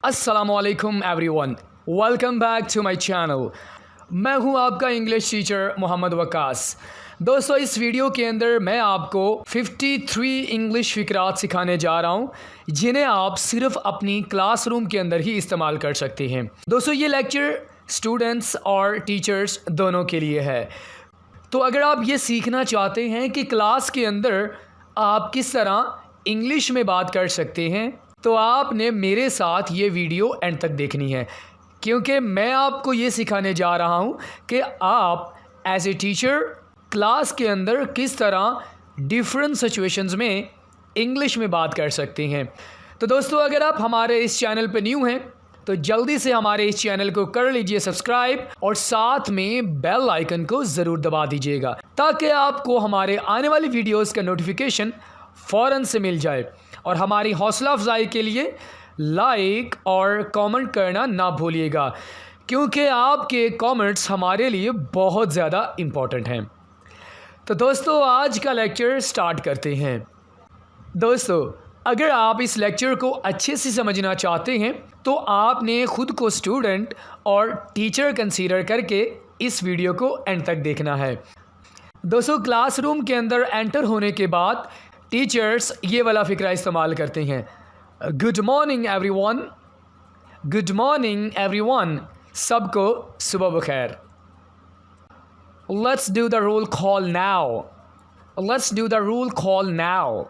अस्सलामुअलैकुम everyone, welcome back to my channel. मैं हूं आपका इंग्लिश टीचर मोहम्मद वकास। दोस्तों, इस वीडियो के अंदर मैं आपको 53 इंग्लिश फ़िक्रात सिखाने जा रहा हूं, जिन्हें आप सिर्फ अपनी क्लासरूम के अंदर ही इस्तेमाल कर सकते हैं। दोस्तों, ये लेक्चर स्टूडेंट्स और टीचर्स दोनों के लिए है। तो अगर आप ये सीखना चाहते हैं कि क्लास के अंदर आप किस तरह इंग्लिश में बात कर सकते हैं, तो आपने मेरे साथ ये वीडियो एंड तक देखनी है, क्योंकि मैं आपको ये सिखाने जा रहा हूँ कि आप एज ए टीचर क्लास के अंदर किस तरह डिफरेंट सिचुएशंस में इंग्लिश में बात कर सकते हैं। तो दोस्तों, अगर आप हमारे इस चैनल पर न्यू हैं तो जल्दी से हमारे इस चैनल को कर लीजिए सब्सक्राइब और साथ में बेल आइकन को ज़रूर दबा दीजिएगा, ताकि आपको हमारे आने वाली वीडियोस का नोटिफिकेशन फ़ौरन से मिल जाए। और हमारी हौसला अफजाई के लिए लाइक और कमेंट करना ना भूलिएगा, क्योंकि आपके कमेंट्स हमारे लिए बहुत ज़्यादा इम्पोर्टेंट हैं। तो दोस्तों, आज का लेक्चर स्टार्ट करते हैं। दोस्तों, अगर आप इस लेक्चर को अच्छे से समझना चाहते हैं तो आपने ख़ुद को स्टूडेंट और टीचर कंसीडर करके इस वीडियो को एंड तक देखना है। दोस्तों, क्लासरूम के अंदर एंटर होने के बाद टीचर्स ये वाला फ़िक्रा इस्तेमाल करते हैं, good morning everyone, good morning everyone, सबको सुबह बखैर। Let's do the roll call now, let's do the roll call now.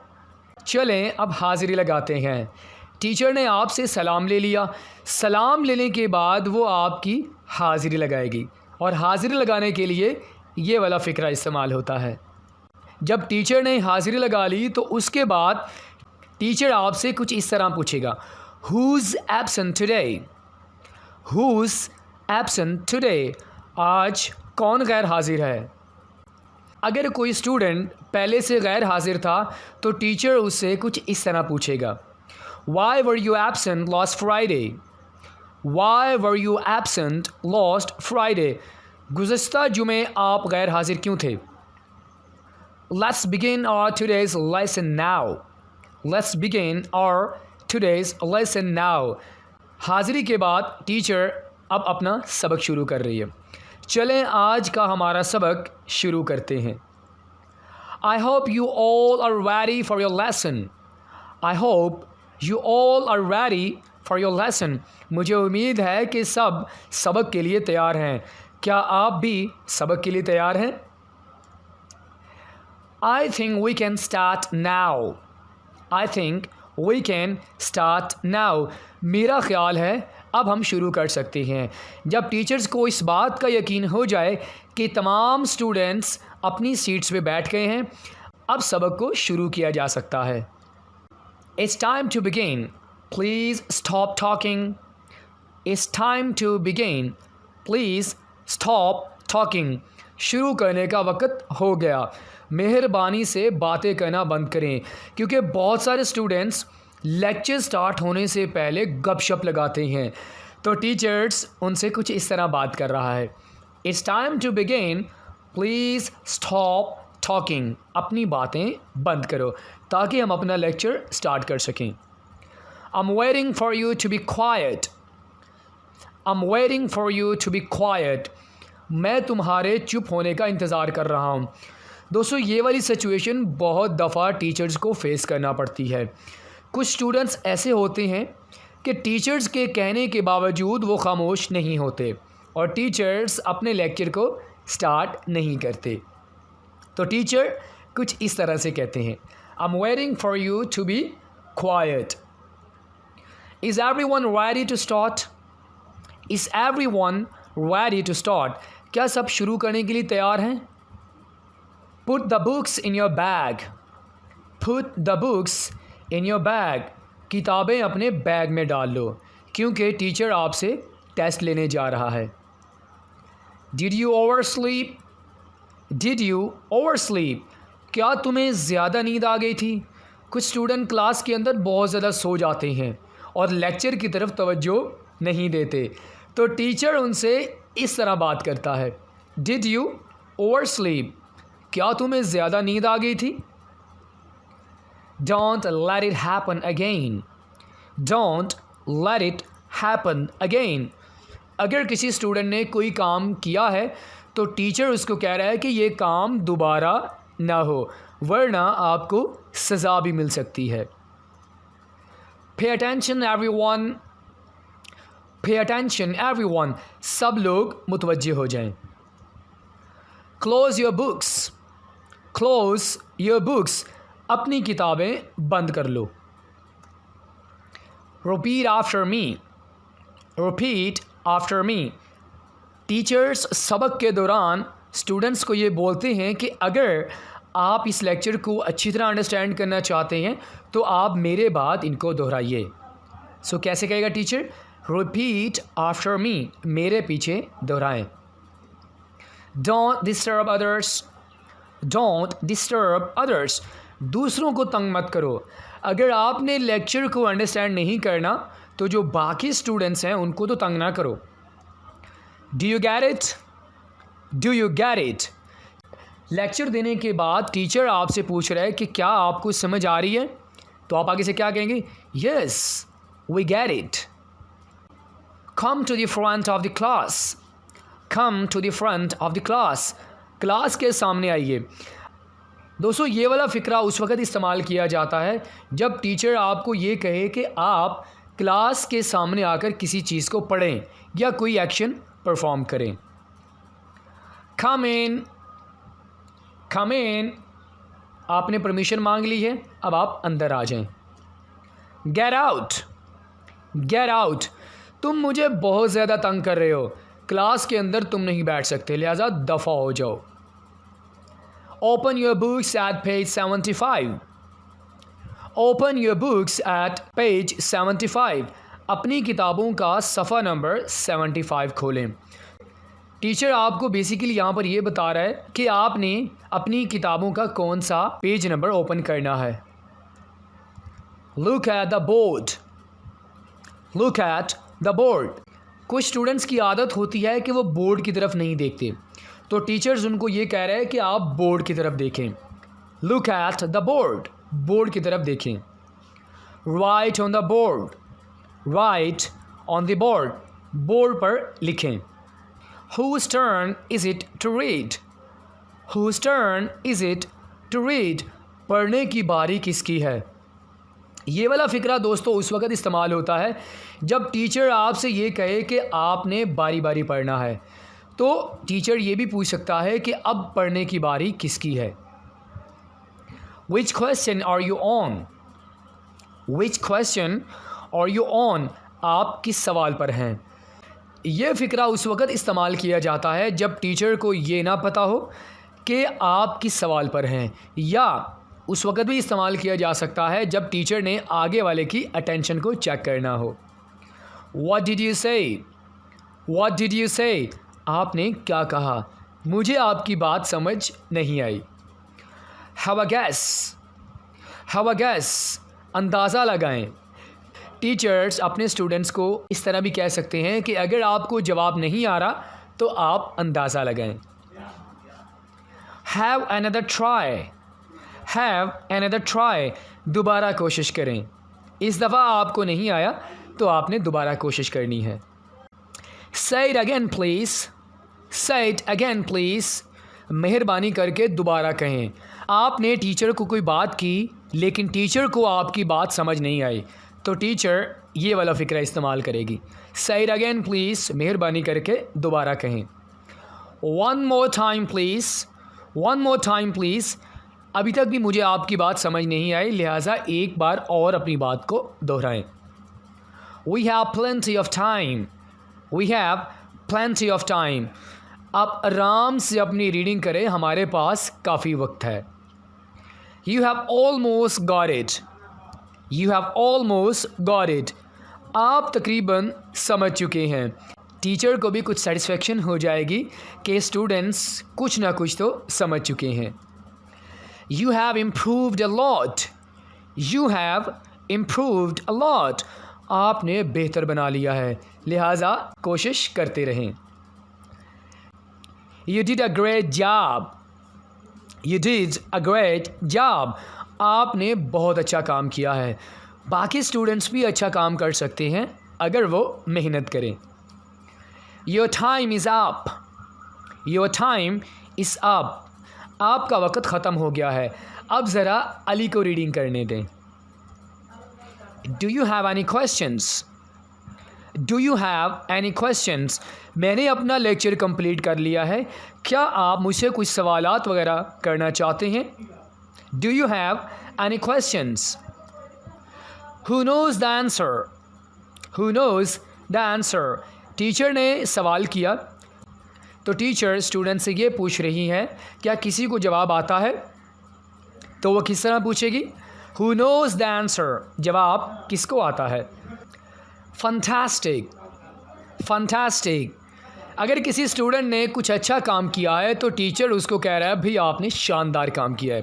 चलें अब हाज़िरी लगाते हैं। टीचर ने आपसे सलाम ले लिया, सलाम लेने के बाद वो आपकी हाज़िरी लगाएगी, और हाज़िरी लगाने के लिए ये वाला फ़िक्रा इस्तेमाल होता है। जब टीचर ने हाज़िरी लगा ली तो उसके बाद टीचर आपसे कुछ इस तरह पूछेगा, who's absent today, who's absent today, आज कौन गैर हाज़िर है। अगर कोई स्टूडेंट पहले से गैर हाज़िर था तो टीचर उससे कुछ इस तरह पूछेगा, why were you absent last Friday, why were you absent last Friday, गुज़श्ता जुमे आप गैर हाज़िर क्यों थे। Let's begin our today's lesson now. Let's begin our today's lesson now. हाज़िरी के बाद टीचर अब अपना सबक शुरू कर रही है। चलें आज का हमारा सबक शुरू करते हैं। I hope you all are ready for your lesson. I hope you all are ready for your lesson. मुझे उम्मीद है कि सब सबक के लिए तैयार हैं। क्या आप भी सबक के लिए तैयार हैं? I think we can start now. I think we can start now. मेरा ख्याल है अब हम शुरू कर सकते हैं। जब टीचर्स को इस बात का यकीन हो जाए कि तमाम स्टूडेंट्स अपनी सीट्स पे बैठ गए हैं, अब सबक को शुरू किया जा सकता है। It's time to begin. Please stop talking. It's time to begin. Please stop talking. शुरू करने का वक्त हो गया। मेहरबानी से बातें करना बंद करें, क्योंकि बहुत सारे स्टूडेंट्स लेक्चर स्टार्ट होने से पहले गपशप लगाते हैं। तो टीचर्स उनसे कुछ इस तरह बात कर रहा है, it's time to begin, please stop talking, अपनी बातें बंद करो ताकि हम अपना लेक्चर स्टार्ट कर सकें। I am waiting for you to be quiet, I am waiting for you to be quiet, मैं तुम्हारे चुप होने का इंतज़ार कर रहा हूँ। दोस्तों, ये वाली सिचुएशन बहुत दफ़ा टीचर्स को फेस करना पड़ती है। कुछ स्टूडेंट्स ऐसे होते हैं कि टीचर्स के कहने के बावजूद वो खामोश नहीं होते और टीचर्स अपने लेक्चर को स्टार्ट नहीं करते। तो टीचर कुछ इस तरह से कहते हैं, I am waiting for you to be quiet. Is everyone ready to start, is everyone ready to start, क्या सब शुरू करने के लिए तैयार हैं। Put the books in your bag. Put the books in your bag. किताबें अपने बैग में डाल लो, क्योंकि टीचर आपसे टेस्ट लेने जा रहा है। Did you oversleep? Did you oversleep? क्या तुम्हें ज़्यादा नींद आ गई थी। कुछ स्टूडेंट क्लास के अंदर बहुत ज़्यादा सो जाते हैं और लेक्चर की तरफ तवज्जो नहीं देते, तो टीचर उनसे इस तरह बात करता है, Did you oversleep? क्या तुम्हें ज़्यादा नींद आ गई थी। Don't let it happen again. Don't let it happen again. अगर किसी स्टूडेंट ने कोई काम किया है तो टीचर उसको कह रहा है कि ये काम दोबारा ना हो, वरना आपको सज़ा भी मिल सकती है. Pay attention everyone. Pay attention everyone. सब लोग मुतवज्जे हो जाएं. Close your books. Close your books. अपनी किताबें बंद कर लो. Repeat after me. Repeat after me. Teachers सबक के दौरान स्टूडेंट्स को ये बोलते हैं कि अगर आप इस लेक्चर को अच्छी तरह अंडरस्टैंड करना चाहते हैं तो आप मेरे बाद इनको दोहराइए. सो कैसे कहेगा टीचर? Repeat after me. मेरे पीछे दोहराएं. Don't disturb others. Don't disturb others. दूसरों को तंग मत करो. अगर आपने लेक्चर को अंडरस्टैंड नहीं करना तो जो बाकी स्टूडेंट्स हैं उनको तो तंग ना करो. Do you get it? Do you get it? Lecture देने के बाद टीचर आपसे पूछ रहा है कि क्या आपको समझ आ रही है, तो आप आगे से क्या कहेंगे? Yes, we get it. Come to the front of the class. Come to the front of the class. Class के सामने आइए. दोस्तों, ये वाला फ़िक्रा उस वक़्त इस्तेमाल किया जाता है जब टीचर आपको ये कहे कि आप क्लास के सामने आकर किसी चीज़ को पढ़ें या कोई एक्शन परफॉर्म करें. कम इन. कम इन. आपने परमिशन मांग ली है, अब आप अंदर आ जाएं. Get out. Get out. तुम मुझे बहुत ज़्यादा तंग कर रहे हो. क्लास के अंदर तुम नहीं बैठ सकते, लिहाजा दफ़ा हो जाओ. Open your books at page 75. Open your books at page 75. अपनी किताबों का सफ़ा नंबर 75 खोलें. टीचर आपको बेसिकली यहाँ पर ये बता रहा है कि आपने अपनी किताबों का कौन सा पेज नंबर ओपन करना है. Look at the board. Look at the board. कुछ स्टूडेंट्स की आदत होती है कि वो बोर्ड की तरफ नहीं देखते, तो टीचर्स उनको ये कह रहे हैं कि आप बोर्ड की तरफ देखें. Look at the board. Board की तरफ देखें. Right on the board. Right on the board. Board पर लिखें. Whose turn is it to read? Whose turn is it to read? पढ़ने की बारी किसकी है? ये वाला फ़िक्रा दोस्तों उस वक़्त इस्तेमाल होता है जब टीचर आपसे ये कहे कि आपने बारी बारी पढ़ना है, तो टीचर ये भी पूछ सकता है कि अब पढ़ने की बारी किसकी है. Which question are you on? Which question are you on? आप किस सवाल पर हैं? ये फ़िक्रा उस वक़्त इस्तेमाल किया जाता है जब टीचर को ये ना पता हो कि आप किस सवाल पर हैं, या उस वक़्त भी इस्तेमाल किया जा सकता है जब टीचर ने आगे वाले की अटेंशन को चेक करना हो. What did you say? What did you say? आपने क्या कहा? मुझे आपकी बात समझ नहीं आई. Have a guess. Have a guess. अंदाज़ा लगाएं. टीचर्स अपने स्टूडेंट्स को इस तरह भी कह सकते हैं कि अगर आपको जवाब नहीं आ रहा तो आप अंदाज़ा लगाएं. Have another try. Have another try. दोबारा कोशिश करें. इस दफ़ा आपको नहीं आया तो आपने दोबारा कोशिश करनी है. Say it again please. Say it again please. मेहरबानी करके दोबारा कहें. आपने टीचर को कोई बात की लेकिन टीचर को आपकी बात समझ नहीं आई, तो टीचर ये वाला फ़िक्रा इस्तेमाल करेगी. Say it again please. मेहरबानी करके दोबारा कहें. One more time please. One more time please. अभी तक भी मुझे आपकी बात समझ नहीं आई, लिहाजा एक बार और अपनी बात को दोहराएं. We have plenty of time. We have plenty of time. आप आराम से अपनी रीडिंग करें, हमारे पास काफ़ी वक्त है. You have almost got it. You have almost got it. आप तकरीबन समझ चुके हैं. टीचर को भी कुछ सेटिस्फेक्शन हो जाएगी कि स्टूडेंट्स कुछ ना कुछ तो समझ चुके हैं. You have improved a lot. You have improved a lot. आपने बेहतर बना लिया है, लिहाजा कोशिश करते रहें. You did a great job. You did a great job. आपने बहुत अच्छा काम किया है. बाकी स्टूडेंट्स भी अच्छा काम कर सकते हैं, अगर वो मेहनत करें। Your time is up, your time is up, आपका वक़्त ख़त्म हो गया है। अब ज़रा अली को रीडिंग करने दें। Do you have any questions, do you have any questions, मैंने अपना लेक्चर कंप्लीट कर लिया है, क्या आप मुझसे कुछ सवालात वगैरह करना चाहते हैं? Do you have any questions? Who nose the answer, who nose the answer, teacher ने सवाल किया तो टीचर स्टूडेंट से ये पूछ रही है क्या किसी को जवाब आता है? तो वो किस तरह पूछेगी? हु नोज़ द आंसर, जवाब किसको आता है? फंटास्टिक, फंटास्टिक, अगर किसी स्टूडेंट ने कुछ अच्छा काम किया है तो टीचर उसको कह रहा है भाई आपने शानदार काम किया है।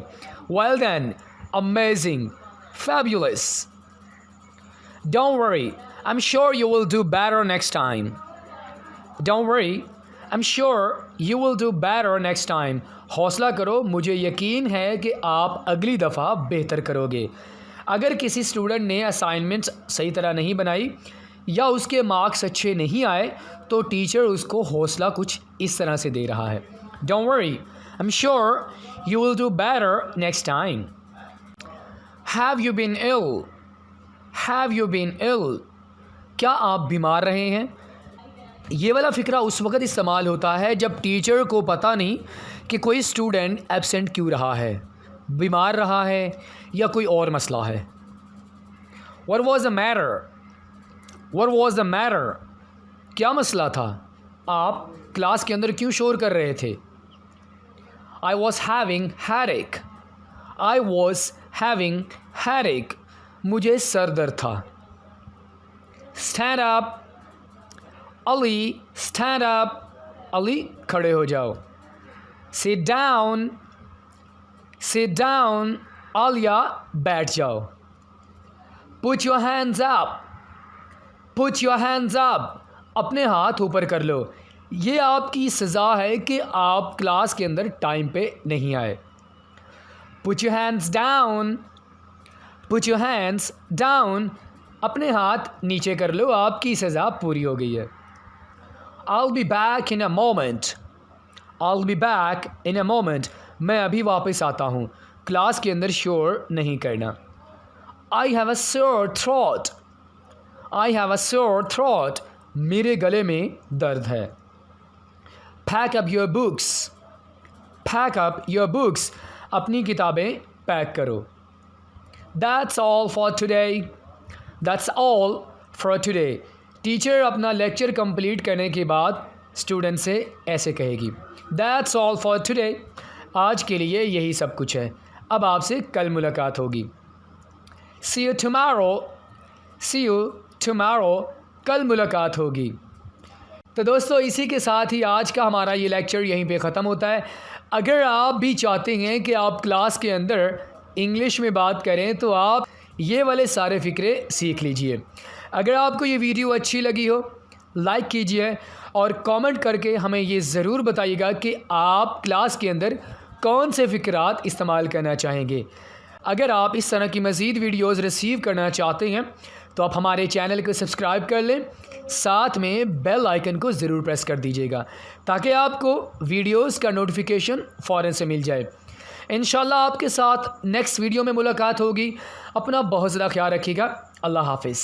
Well then, amazing, fabulous. Don't worry, I am sure you will do better next time. Don't worry, I am sure you will do better next time, हौसला करो, मुझे यकीन है कि आप अगली दफ़ा बेहतर करोगे। अगर किसी स्टूडेंट ने असाइनमेंट्स सही तरह नहीं बनाई या उसके मार्क्स अच्छे नहीं आए तो टीचर उसको हौसला कुछ इस तरह से दे रहा है। Don't worry, I am sure you will do better next time. Have you been ill, have you been ill, क्या आप बीमार रहे हैं? ये वाला फ़िक्रा उस वक़्त इस्तेमाल होता है जब टीचर को पता नहीं कि कोई स्टूडेंट एब्सेंट क्यों रहा है, बीमार रहा है या कोई और मसला है। What was the matter, what was the matter, क्या मसला था? आप क्लास के अंदर क्यों शोर कर रहे थे? I was having headache, I was having headache, मुझे सर दर्द था। Stand up Ali, stand up Ali, खड़े हो जाओ। Sit down, sit down Alia, बैठ जाओ। Put your hands up, put your hands up, अपने हाथ ऊपर कर लो। ये आपकी सज़ा है कि आप क्लास के अंदर टाइम पे नहीं आए। Put your hands down, put your hands down, अपने हाथ नीचे कर लो, आपकी सज़ा पूरी हो गई है। I'll be back in a moment, I'll be back in a moment, मैं अभी वापस आता हूँ। क्लास के अंदर शोर नहीं करना। I have a sore throat, I have a sore throat, मेरे गले में दर्द है। Pack up your books, pack up your books, अपनी किताबें पैक करो। That's all for today, that's all for today, teacher अपना लेक्चर कंप्लीट करने के बाद स्टूडेंट से ऐसे कहेगी, दैट्स ऑल फॉर टुडे, आज के लिए यही सब कुछ है, अब आपसे कल मुलाकात होगी। See you tomorrow, see you tomorrow, कल मुलाकात होगी। तो दोस्तों इसी के साथ ही आज का हमारा ये लेक्चर यहीं पे ख़त्म होता है। अगर आप भी चाहते हैं कि आप क्लास के अंदर इंग्लिश में बात करें तो आप ये वाले सारे फ़िक्रे सीख लीजिए। अगर आपको ये वीडियो अच्छी लगी हो लाइक कीजिए और कमेंट करके हमें ये ज़रूर बताइएगा कि आप क्लास के अंदर कौन से फ़िक्रात इस्तेमाल करना चाहेंगे। अगर आप इस तरह की मज़ीद वीडियोज़ रिसीव करना चाहते हैं तो आप हमारे चैनल को सब्सक्राइब कर लें, साथ में बेल आइकन को ज़रूर प्रेस कर दीजिएगा ताकि आपको वीडियोज़ का नोटिफिकेशन फ़ौरन से मिल जाए। इंशाल्लाह आपके साथ नेक्स्ट वीडियो में मुलाकात होगी। अपना बहुत ज़्यादा ख्याल रखिएगा। अल्लाह हाफ़िज़।